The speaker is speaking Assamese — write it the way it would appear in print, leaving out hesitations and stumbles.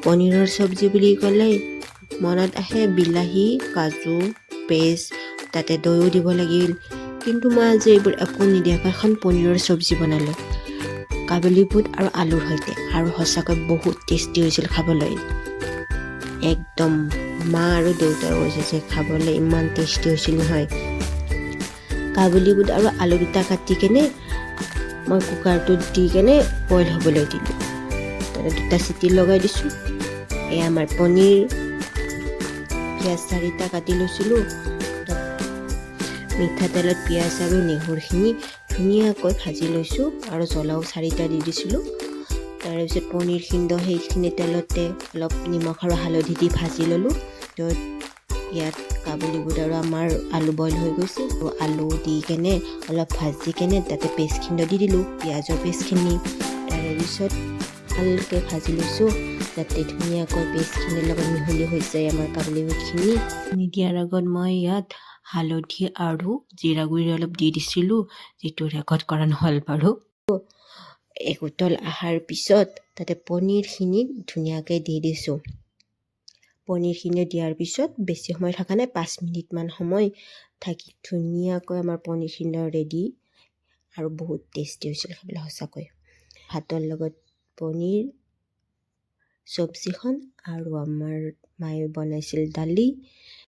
পনীৰৰ চব্জি বুলি ক'লে মনত আহে বিলাহী, কাজু, পেষ্ট, তাতে দৈও দিব লাগিল। কিন্তু মই আজি এইবোৰ একো নিদিয়াকৈ এখন পনীৰৰ চব্জি বনালোঁ কাবুলী বুট আৰু আলুৰ সৈতে, আৰু সঁচাকৈ বহুত টেষ্টি হৈছিল খাবলৈ। একদম মা আৰু দেউতাই কৈছে যে খাবলৈ ইমান টেষ্টি হৈছিল নহয়। কাবুলী বুট আৰু আলু দুটা কাটি কেনে মই কুকাৰটোত দি কেনে বইল হ'বলৈ দিলোঁ। তাতে 2টা চিটি লগাই দিছোঁ। এয়া আমাৰ পনীৰ। পিঁয়াজ 4টা কাটি লৈছিলোঁ। মিঠাতেলত পিঁয়াজ আৰু নহৰুখিনি ধুনীয়াকৈ ভাজি লৈছোঁ আৰু জ্বলাও 4টা দি দিছিলোঁ। তাৰপিছত পনীৰখিনি সেইখিনি তেলতে অলপ নিমখ আৰু হালধি দি ভাজি ল'লোঁ। তো ইয়াত কাবুলী বুট আৰু আমাৰ আলু বইল হৈ গৈছে। তো আলু দি কেনে অলপ ভাজি কেনে তাতে পেষ্টখিনি দি দিলোঁ, পিঁয়াজৰ পেষ্টখিনি। তাৰপিছত ভালকৈ ভাজি লৈছোঁ যাতে ধুনীয়াকৈ পেষ্টখিনিৰ লগত মিহলি হৈ যায় আমাৰ কাবুলী বুটখিনি। দিয়াৰ আগত মই ইয়াত হালধি আৰু জিৰা গুড়ি অলপ দি দিছিলোঁ, যিটো ৰেকৰ্ড কৰা নহ'ল বাৰু। উতল অহাৰ পিছত তাতে পনীৰখিনি ধুনীয়াকৈ দি দিছোঁ। পনীৰখিনি দিয়াৰ পিছত বেছি সময় থকা নাই, 5 মিনিটমান সময় থাকি ধুনীয়াকৈ আমাৰ পনীৰখিনি ৰেডি আৰু বহুত টেষ্টি হৈছিল খাবলৈ সঁচাকৈ। ভাতৰ লগত পনীৰ চব্জিখন আৰু আমাৰ মায়ে বনাইছিল দালি।